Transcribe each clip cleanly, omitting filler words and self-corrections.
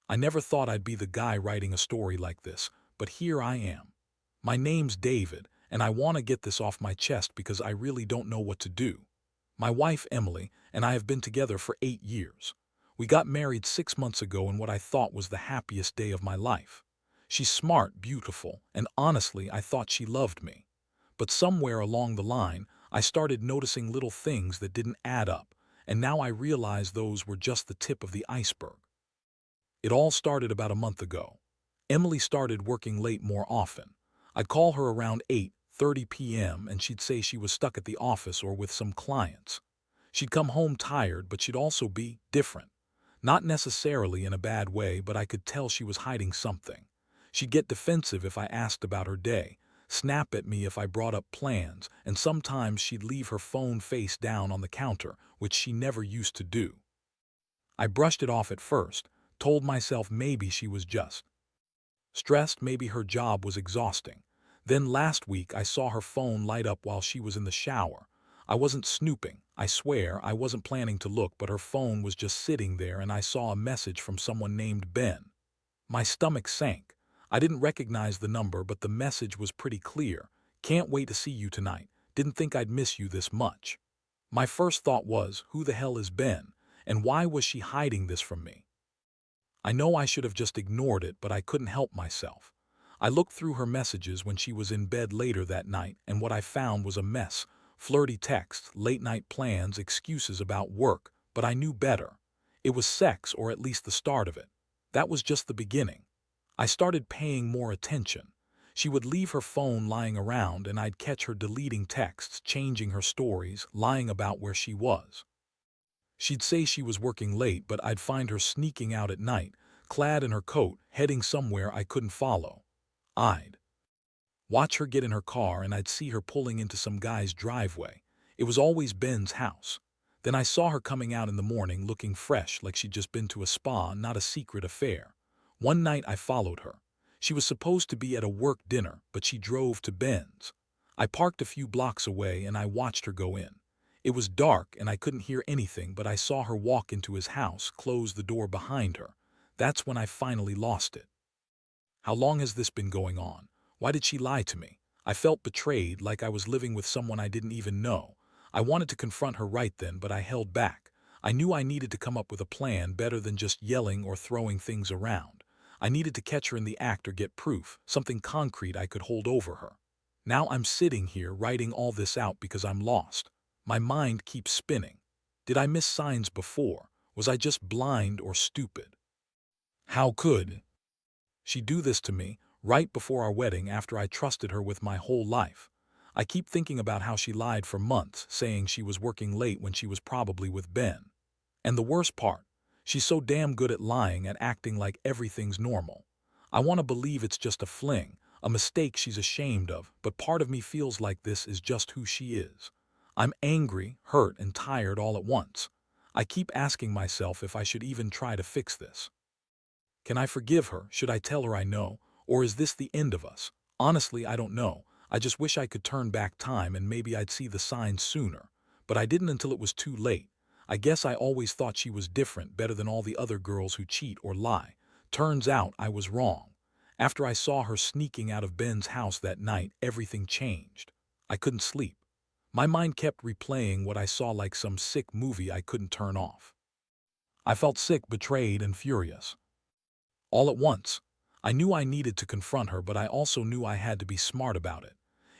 I never thought I'd be the guy writing a story like this, but here I am. My name's David, and I want to get this off my chest because I really don't know what to do. My wife, Emily, and I have been together for 8 years. We got married 6 months ago in what I thought was the happiest day of my life. She's smart, beautiful, and honestly, I thought she loved me. But somewhere along the line, I started noticing little things that didn't add up, and now I realize those were just the tip of the iceberg. It all started about a month ago. Emily started working late more often. I'd call her around 8:30 p.m. and she'd say she was stuck at the office or with some clients. She'd come home tired, but she'd also be different. Not necessarily in a bad way, but I could tell she was hiding something. She'd get defensive if I asked about her day, snap at me if I brought up plans, and sometimes she'd leave her phone face down on the counter, which she never used to do. I brushed it off at first, told myself maybe she was just stressed, maybe her job was exhausting. Then last week I saw her phone light up while she was in the shower. I wasn't snooping, I swear, I wasn't planning to look, but her phone was just sitting there and I saw a message from someone named Ben. My stomach sank. I didn't recognize the number, but the message was pretty clear. Can't wait to see you tonight. Didn't think I'd miss you this much. My first thought was, who the hell is Ben? And why was she hiding this from me? I know I should have just ignored it, but I couldn't help myself. I looked through her messages when she was in bed later that night, and what I found was a mess. Flirty texts, late-night plans, excuses about work, but I knew better. It was sex, or at least the start of it. That was just the beginning. I started paying more attention. She would leave her phone lying around, and I'd catch her deleting texts, changing her stories, lying about where she was. She'd say she was working late, but I'd find her sneaking out at night, clad in her coat, heading somewhere I couldn't follow. I'd watch her get in her car and I'd see her pulling into some guy's driveway. It was always Ben's house. Then I saw her coming out in the morning looking fresh, like she'd just been to a spa, not a secret affair. One night I followed her. She was supposed to be at a work dinner, but she drove to Ben's. I parked a few blocks away and I watched her go in. It was dark and I couldn't hear anything, but I saw her walk into his house, close the door behind her. That's when I finally lost it. How long has this been going on? Why did she lie to me? I felt betrayed, like I was living with someone I didn't even know. I wanted to confront her right then, but I held back. I knew I needed to come up with a plan better than just yelling or throwing things around. I needed to catch her in the act or get proof, something concrete I could hold over her. Now I'm sitting here writing all this out because I'm lost. My mind keeps spinning. Did I miss signs before? Was I just blind or stupid? How could she do this to me right before our wedding, after I trusted her with my whole life? I keep thinking about how she lied for months, saying she was working late when she was probably with Ben. And the worst part, she's so damn good at lying, at acting like everything's normal. I want to believe it's just a fling, a mistake she's ashamed of, but part of me feels like this is just who she is. I'm angry, hurt, and tired all at once. I keep asking myself if I should even try to fix this. Can I forgive her? Should I tell her I know? Or is this the end of us? Honestly, I don't know. I just wish I could turn back time and maybe I'd see the signs sooner. But I didn't until it was too late. I guess I always thought she was different, better than all the other girls who cheat or lie. Turns out I was wrong. After I saw her sneaking out of Ben's house that night, everything changed. I couldn't sleep. My mind kept replaying what I saw like some sick movie I couldn't turn off. I felt sick, betrayed, and furious. All at once. I knew I needed to confront her, but I also knew I had to be smart about it.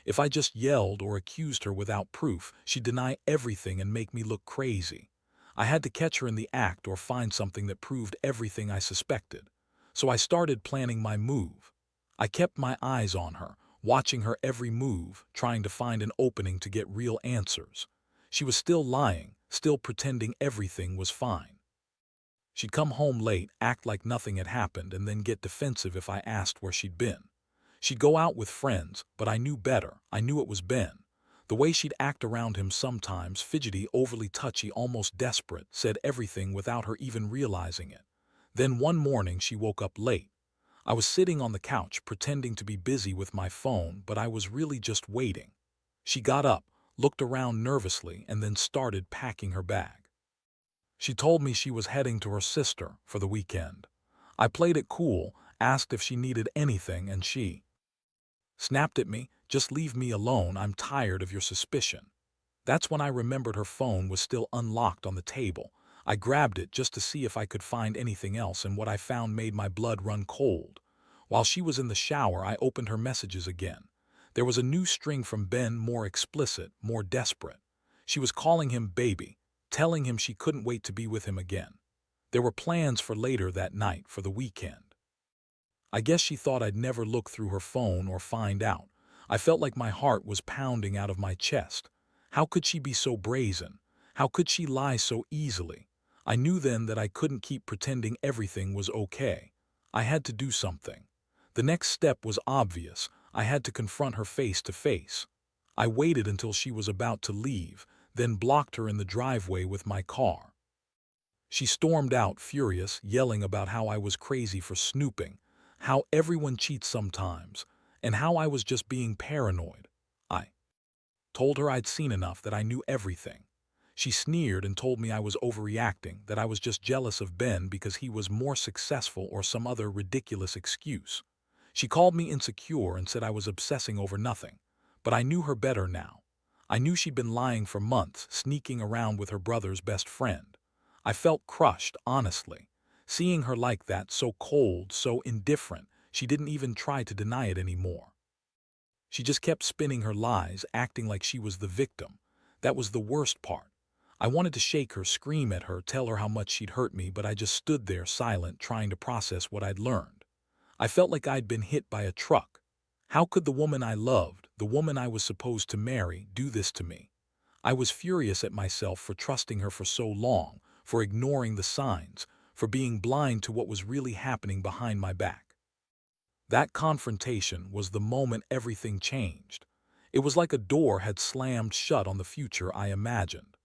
If I just yelled or accused her without proof, she'd deny everything and make me look crazy. I had to catch her in the act or find something that proved everything I suspected. So I started planning my move. I kept my eyes on her, watching her every move, trying to find an opening to get real answers. She was still lying, still pretending everything was fine. She'd come home late, act like nothing had happened, and then get defensive if I asked where she'd been. She'd go out with friends, but I knew better. I knew it was Ben. The way she'd act around him sometimes, fidgety, overly touchy, almost desperate, said everything without her even realizing it. Then one morning she woke up late. I was sitting on the couch, pretending to be busy with my phone, but I was really just waiting. She got up, looked around nervously, and then started packing her bag. She told me she was heading to her sister for the weekend. I played it cool, asked if she needed anything, and she snapped at me, "Just leave me alone, I'm tired of your suspicion." That's when I remembered her phone was still unlocked on the table. I grabbed it just to see if I could find anything else, and what I found made my blood run cold. While she was in the shower, I opened her messages again. There was a new string from Ben, more explicit, more desperate. She was calling him baby, telling him she couldn't wait to be with him again. There were plans for later that night, for the weekend. I guess she thought I'd never look through her phone or find out. I felt like my heart was pounding out of my chest. How could she be so brazen? How could she lie so easily? I knew then that I couldn't keep pretending everything was okay. I had to do something. The next step was obvious. I had to confront her face to face. I waited until she was about to leave, then blocked her in the driveway with my car. She stormed out, furious, yelling about how I was crazy for snooping, how everyone cheats sometimes, and how I was just being paranoid. I told her I'd seen enough, that I knew everything. She sneered and told me I was overreacting, that I was just jealous of Ben because he was more successful, or some other ridiculous excuse. She called me insecure and said I was obsessing over nothing. But I knew her better now. I knew she'd been lying for months, sneaking around with her brother's best friend. I felt crushed, honestly. Seeing her like that, so cold, so indifferent, she didn't even try to deny it anymore. She just kept spinning her lies, acting like she was the victim. That was the worst part. I wanted to shake her, scream at her, tell her how much she'd hurt me, but I just stood there silent, trying to process what I'd learned. I felt like I'd been hit by a truck. How could the woman I loved, the woman I was supposed to marry, do this to me? I was furious at myself for trusting her for so long, for ignoring the signs, for being blind to what was really happening behind my back. That confrontation was the moment everything changed. It was like a door had slammed shut on the future I imagined.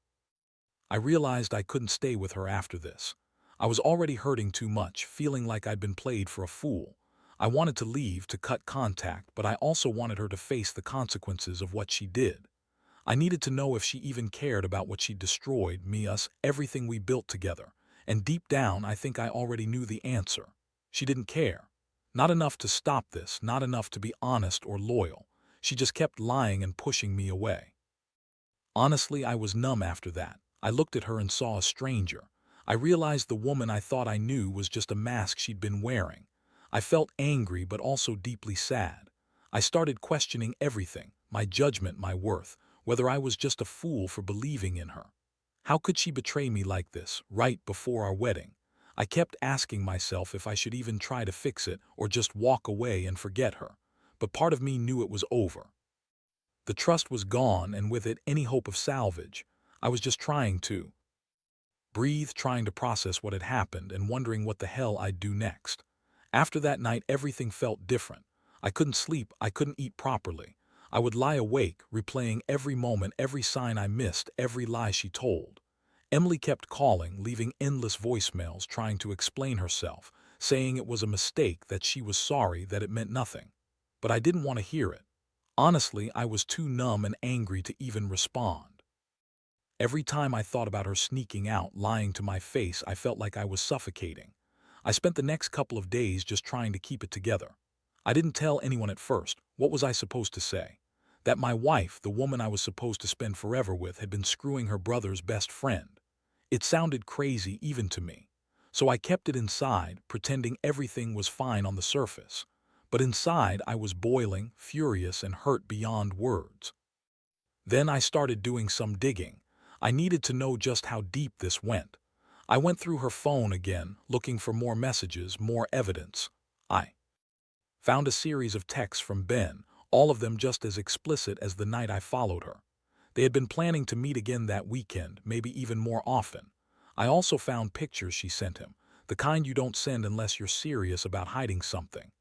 I realized I couldn't stay with her after this. I was already hurting too much, feeling like I'd been played for a fool. I wanted to leave, to cut contact, but I also wanted her to face the consequences of what she did. I needed to know if she even cared about what she'd destroyed, me, us, everything we built together. And deep down, I think I already knew the answer. She didn't care. Not enough to stop this, not enough to be honest or loyal. She just kept lying and pushing me away. Honestly, I was numb after that. I looked at her and saw a stranger. I realized the woman I thought I knew was just a mask she'd been wearing. I felt angry, but also deeply sad. I started questioning everything, my judgment, my worth, whether I was just a fool for believing in her. How could she betray me like this, right before our wedding? I kept asking myself if I should even try to fix it or just walk away and forget her. But part of me knew it was over. The trust was gone, and with it any hope of salvage. I was just trying to breathe, trying to process what had happened, and wondering what the hell I'd do next. After that night, everything felt different. I couldn't sleep, I couldn't eat properly. I would lie awake, replaying every moment, every sign I missed, every lie she told. Emily kept calling, leaving endless voicemails, trying to explain herself, saying it was a mistake, that she was sorry, that it meant nothing. But I didn't want to hear it. Honestly, I was too numb and angry to even respond. Every time I thought about her sneaking out, lying to my face, I felt like I was suffocating. I spent the next couple of days just trying to keep it together. I didn't tell anyone at first. What was I supposed to say? That my wife, the woman I was supposed to spend forever with, had been screwing her brother's best friend. It sounded crazy even to me. So I kept it inside, pretending everything was fine on the surface. But inside, I was boiling, furious, and hurt beyond words. Then I started doing some digging. I needed to know just how deep this went. I went through her phone again, looking for more messages, more evidence. I found a series of texts from Ben, all of them just as explicit as the night I followed her. They had been planning to meet again that weekend, maybe even more often. I also found pictures she sent him, the kind you don't send unless you're serious about hiding something.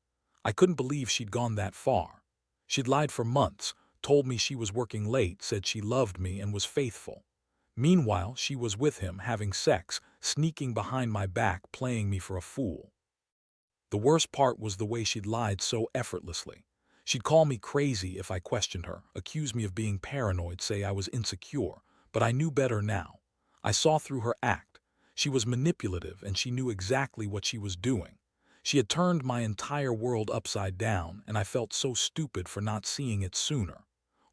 I couldn't believe she'd gone that far. She'd lied for months, told me she was working late, said she loved me and was faithful. Meanwhile, she was with him, having sex, sneaking behind my back, playing me for a fool. The worst part was the way she'd lied so effortlessly. She'd call me crazy if I questioned her, accuse me of being paranoid, say I was insecure, but I knew better now. I saw through her act. She was manipulative, and she knew exactly what she was doing. She had turned my entire world upside down, and I felt so stupid for not seeing it sooner.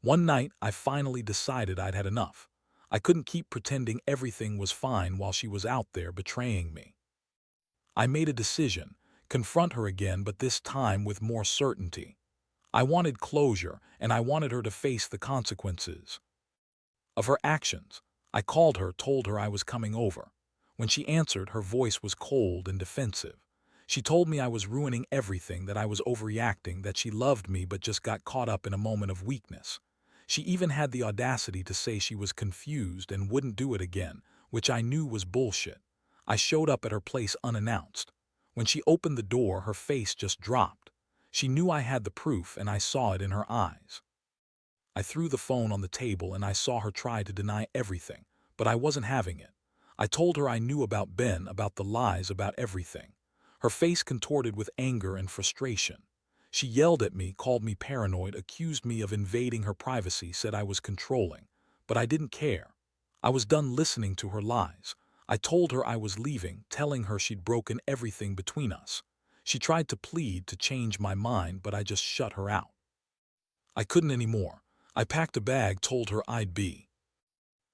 One night, I finally decided I'd had enough. I couldn't keep pretending everything was fine while she was out there betraying me. I made a decision, confront her again, but this time with more certainty. I wanted closure, and I wanted her to face the consequences of her actions. I called her, told her I was coming over. When she answered, her voice was cold and defensive. She told me I was ruining everything, that I was overreacting, that she loved me but just got caught up in a moment of weakness. She even had the audacity to say she was confused and wouldn't do it again, which I knew was bullshit. I showed up at her place unannounced. When she opened the door, her face just dropped. She knew I had the proof, and I saw it in her eyes. I threw the phone on the table and I saw her try to deny everything, but I wasn't having it. I told her I knew about Ben, about the lies, about everything. Her face contorted with anger and frustration. She yelled at me, called me paranoid, accused me of invading her privacy, said I was controlling. But I didn't care. I was done listening to her lies. I told her I was leaving, telling her she'd broken everything between us. She tried to plead to change my mind, but I just shut her out. I couldn't anymore. I packed a bag, told her I'd be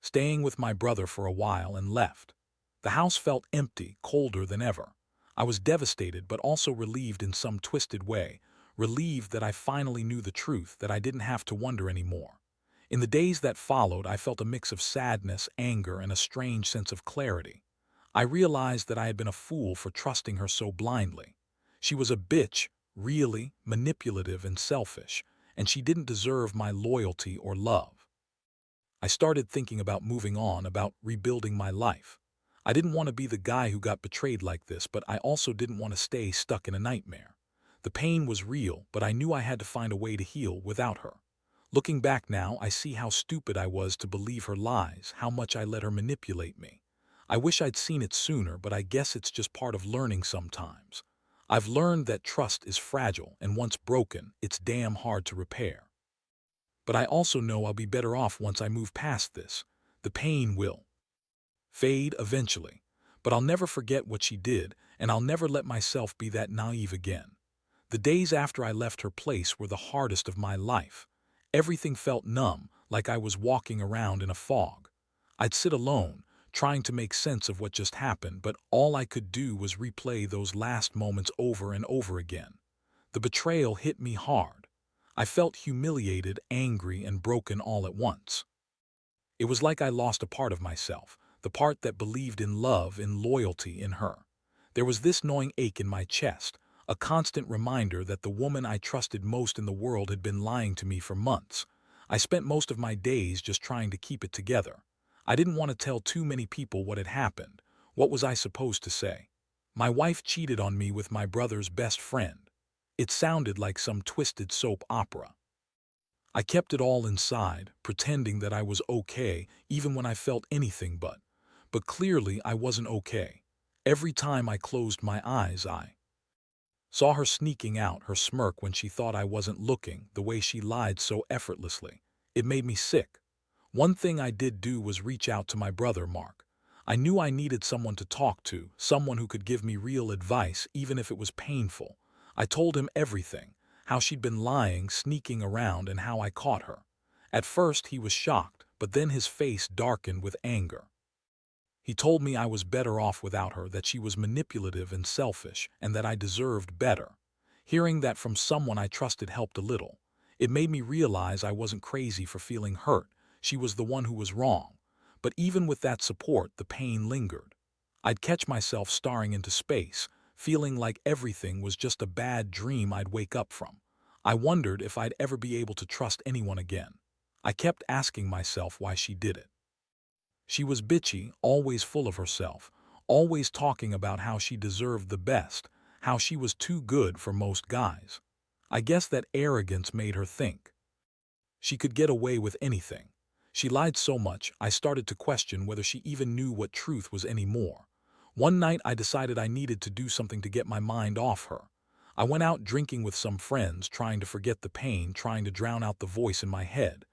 staying with my brother for a while, and left. The house felt empty, colder than ever. I was devastated, but also relieved in some twisted way, relieved that I finally knew the truth, that I didn't have to wonder anymore. In the days that followed, I felt a mix of sadness, anger, and a strange sense of clarity. I realized that I had been a fool for trusting her so blindly. She was a bitch, really, manipulative and selfish, and she didn't deserve my loyalty or love. I started thinking about moving on, about rebuilding my life. I didn't want to be the guy who got betrayed like this, but I also didn't want to stay stuck in a nightmare. The pain was real, but I knew I had to find a way to heal without her. Looking back now, I see how stupid I was to believe her lies, how much I let her manipulate me. I wish I'd seen it sooner, but I guess it's just part of learning sometimes. I've learned that trust is fragile, and once broken, it's damn hard to repair. But I also know I'll be better off once I move past this. The pain will fade eventually, but I'll never forget what she did, and I'll never let myself be that naive again. The days after I left her place were the hardest of my life. Everything felt numb, like I was walking around in a fog. I'd sit alone, trying to make sense of what just happened, but all I could do was replay those last moments over and over again. The betrayal hit me hard. I felt humiliated, angry, and broken all at once. It was like I lost a part of myself, the part that believed in love, in loyalty, in her. There was this gnawing ache in my chest, a constant reminder that the woman I trusted most in the world had been lying to me for months. I spent most of my days just trying to keep it together. I didn't want to tell too many people what had happened. What was I supposed to say? My wife cheated on me with my brother's best friend. It sounded like some twisted soap opera. I kept it all inside, pretending that I was okay, even when I felt anything but. But clearly I wasn't okay. Every time I closed my eyes, I saw her sneaking out, her smirk when she thought I wasn't looking, the way she lied so effortlessly. It made me sick. One thing I did do was reach out to my brother, Mark. I knew I needed someone to talk to, someone who could give me real advice, even if it was painful. I told him everything, how she'd been lying, sneaking around, and how I caught her. At first he was shocked, but then his face darkened with anger. He told me I was better off without her, that she was manipulative and selfish, and that I deserved better. Hearing that from someone I trusted helped a little. It made me realize I wasn't crazy for feeling hurt. She was the one who was wrong. But even with that support, the pain lingered. I'd catch myself staring into space, feeling like everything was just a bad dream I'd wake up from. I wondered if I'd ever be able to trust anyone again. I kept asking myself why she did it. She was bitchy, always full of herself, always talking about how she deserved the best, how she was too good for most guys. I guess that arrogance made her think she could get away with anything. She lied so much, I started to question whether she even knew what truth was anymore. One night I decided I needed to do something to get my mind off her. I went out drinking with some friends, trying to forget the pain, trying to drown out the voice in my head.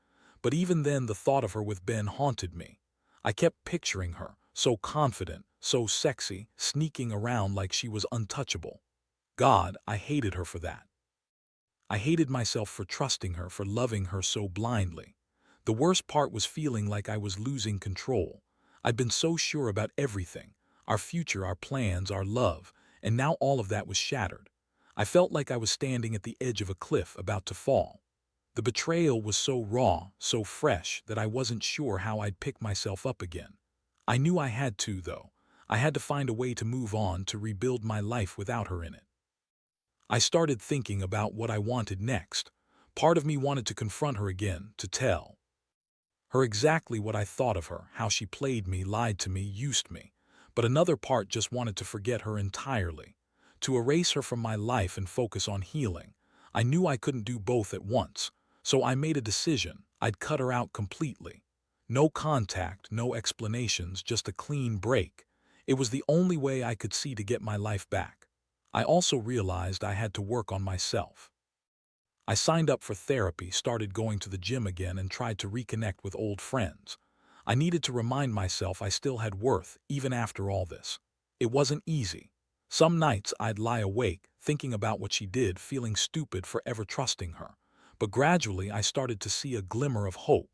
But even then, the thought of her with Ben haunted me. I kept picturing her, so confident, so sexy, sneaking around like she was untouchable. God, I hated her for that. I hated myself for trusting her, for loving her so blindly. The worst part was feeling like I was losing control. I'd been so sure about everything, our future, our plans, our love, and now all of that was shattered. I felt like I was standing at the edge of a cliff about to fall. The betrayal was so raw, so fresh, that I wasn't sure how I'd pick myself up again. I knew I had to, though. I had to find a way to move on, to rebuild my life without her in it. I started thinking about what I wanted next. Part of me wanted to confront her again, to tell her exactly what I thought of her, how she played me, lied to me, used me. But another part just wanted to forget her entirely, to erase her from my life and focus on healing. I knew I couldn't do both at once, so I made a decision. I'd cut her out completely. No contact, no explanations, just a clean break. It was the only way I could see to get my life back. I also realized I had to work on myself. I signed up for therapy, started going to the gym again, and tried to reconnect with old friends. I needed to remind myself I still had worth, even after all this. It wasn't easy. Some nights I'd lie awake, thinking about what she did, feeling stupid for ever trusting her. But gradually I started to see a glimmer of hope.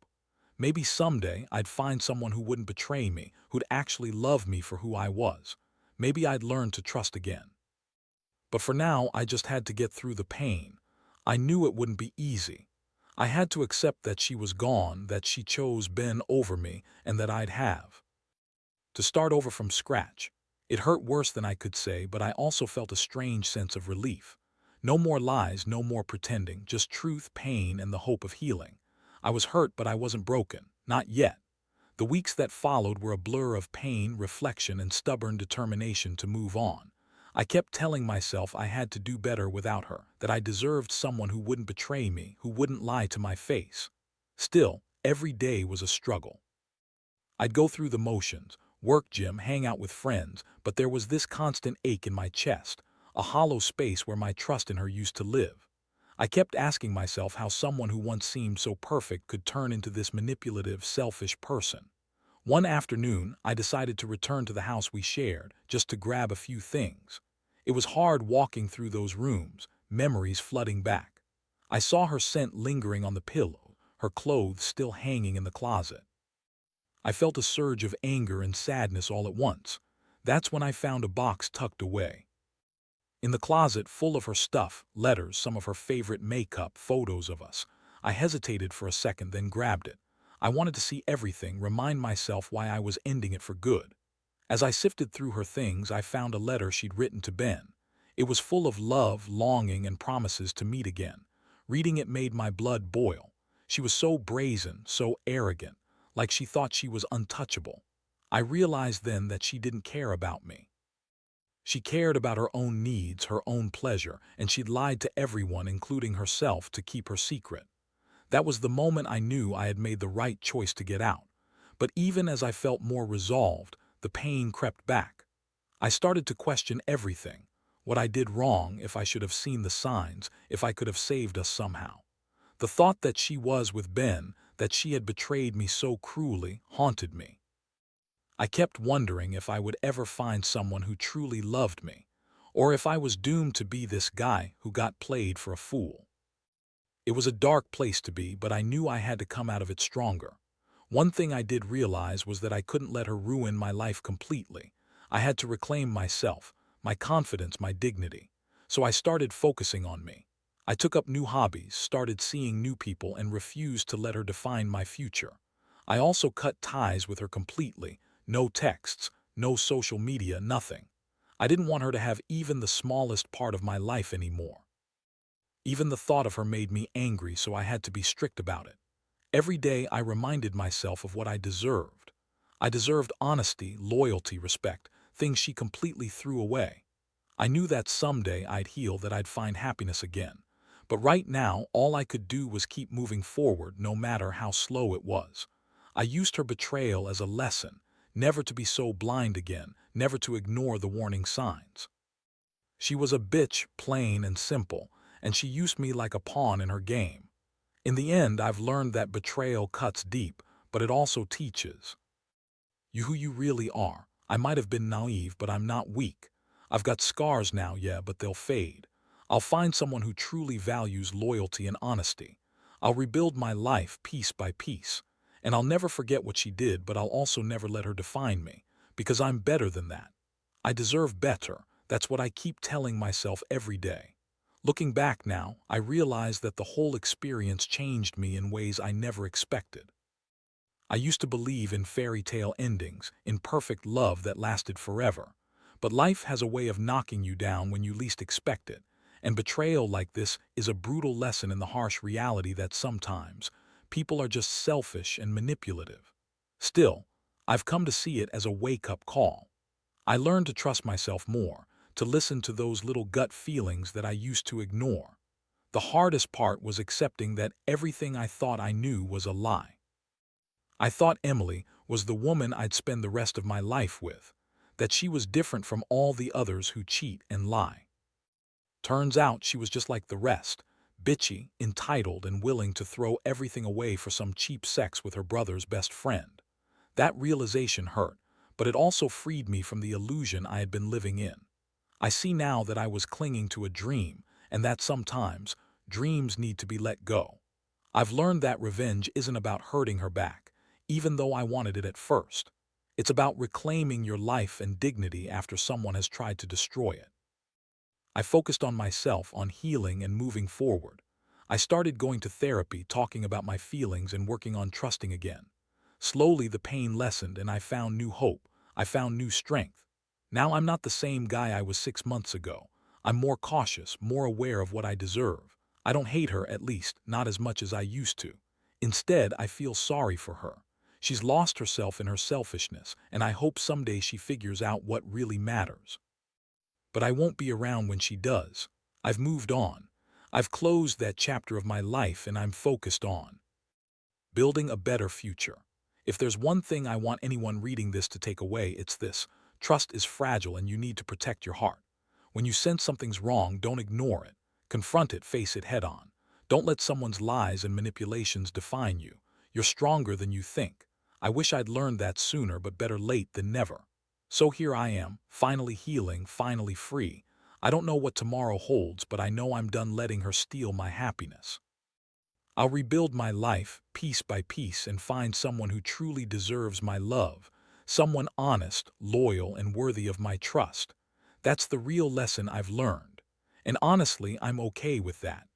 Maybe someday I'd find someone who wouldn't betray me, who'd actually love me for who I was. Maybe I'd learn to trust again. But for now, I just had to get through the pain. I knew it wouldn't be easy. I had to accept that she was gone, that she chose Ben over me, and that I'd have to start over from scratch. It hurt worse than I could say, but I also felt a strange sense of relief. No more lies, no more pretending, just truth, pain, and the hope of healing. I was hurt, but I wasn't broken. Not yet. The weeks that followed were a blur of pain, reflection, and stubborn determination to move on. I kept telling myself I had to do better without her, that I deserved someone who wouldn't betray me, who wouldn't lie to my face. Still, every day was a struggle. I'd go through the motions, work, gym, hang out with friends, but there was this constant ache in my chest, a hollow space where my trust in her used to live. I kept asking myself how someone who once seemed so perfect could turn into this manipulative, selfish person. One afternoon, I decided to return to the house we shared, just to grab a few things. It was hard walking through those rooms, memories flooding back. I saw her scent lingering on the pillow, her clothes still hanging in the closet. I felt a surge of anger and sadness all at once. That's when I found a box tucked away in the closet, full of her stuff, letters, some of her favorite makeup, photos of us. I hesitated for a second, then grabbed it. I wanted to see everything, remind myself why I was ending it for good. As I sifted through her things, I found a letter she'd written to Ben. It was full of love, longing, and promises to meet again. Reading it made my blood boil. She was so brazen, so arrogant, like she thought she was untouchable. I realized then that she didn't care about me. She cared about her own needs, her own pleasure, and she'd lied to everyone, including herself, to keep her secret. That was the moment I knew I had made the right choice to get out. But even as I felt more resolved, the pain crept back. I started to question everything. What I did wrong, if I should have seen the signs, if I could have saved us somehow. The thought that she was with Ben, that she had betrayed me so cruelly, haunted me. I kept wondering if I would ever find someone who truly loved me, or if I was doomed to be this guy who got played for a fool. It was a dark place to be, but I knew I had to come out of it stronger. One thing I did realize was that I couldn't let her ruin my life completely. I had to reclaim myself, my confidence, my dignity. So I started focusing on me. I took up new hobbies, started seeing new people, and refused to let her define my future. I also cut ties with her completely. No texts, no social media, nothing. I didn't want her to have even the smallest part of my life anymore. Even the thought of her made me angry, so I had to be strict about it. Every day I reminded myself of what I deserved. I deserved honesty, loyalty, respect, things she completely threw away. I knew that someday I'd heal, that I'd find happiness again. But right now, all I could do was keep moving forward, no matter how slow it was. I used her betrayal as a lesson, never to be so blind again, never to ignore the warning signs. She was a bitch, plain and simple, and she used me like a pawn in her game. In the end, I've learned that betrayal cuts deep, but it also teaches you who you really are. I might have been naive, but I'm not weak. I've got scars now, yeah, but they'll fade. I'll find someone who truly values loyalty and honesty. I'll rebuild my life piece by piece. And I'll never forget what she did, but I'll also never let her define me, because I'm better than that. I deserve better. That's what I keep telling myself every day. Looking back now, I realize that the whole experience changed me in ways I never expected. I used to believe in fairy tale endings, in perfect love that lasted forever. But life has a way of knocking you down when you least expect it, and betrayal like this is a brutal lesson in the harsh reality that sometimes people are just selfish and manipulative. Still, I've come to see it as a wake-up call. I learned to trust myself more, to listen to those little gut feelings that I used to ignore. The hardest part was accepting that everything I thought I knew was a lie. I thought Emily was the woman I'd spend the rest of my life with, that she was different from all the others who cheat and lie. Turns out she was just like the rest, bitchy, entitled, and willing to throw everything away for some cheap sex with her brother's best friend. That realization hurt, but it also freed me from the illusion I had been living in. I see now that I was clinging to a dream, and that sometimes dreams need to be let go. I've learned that revenge isn't about hurting her back, even though I wanted it at first. It's about reclaiming your life and dignity after someone has tried to destroy it. I focused on myself, on healing and moving forward. I started going to therapy, talking about my feelings and working on trusting again. Slowly the pain lessened and I found new hope. I found new strength. Now I'm not the same guy I was 6 months ago. I'm more cautious, more aware of what I deserve. I don't hate her, at least, not as much as I used to. Instead, I feel sorry for her. She's lost herself in her selfishness, and I hope someday she figures out what really matters. But I won't be around when she does. I've moved on. I've closed that chapter of my life and I'm focused on building a better future. If there's one thing I want anyone reading this to take away, it's this. Trust is fragile and you need to protect your heart. When you sense something's wrong, don't ignore it. Confront it, face it head on. Don't let someone's lies and manipulations define you. You're stronger than you think. I wish I'd learned that sooner, but better late than never. So here I am, finally healing, finally free. I don't know what tomorrow holds, but I know I'm done letting her steal my happiness. I'll rebuild my life, piece by piece, and find someone who truly deserves my love, someone honest, loyal, and worthy of my trust. That's the real lesson I've learned. And honestly, I'm okay with that.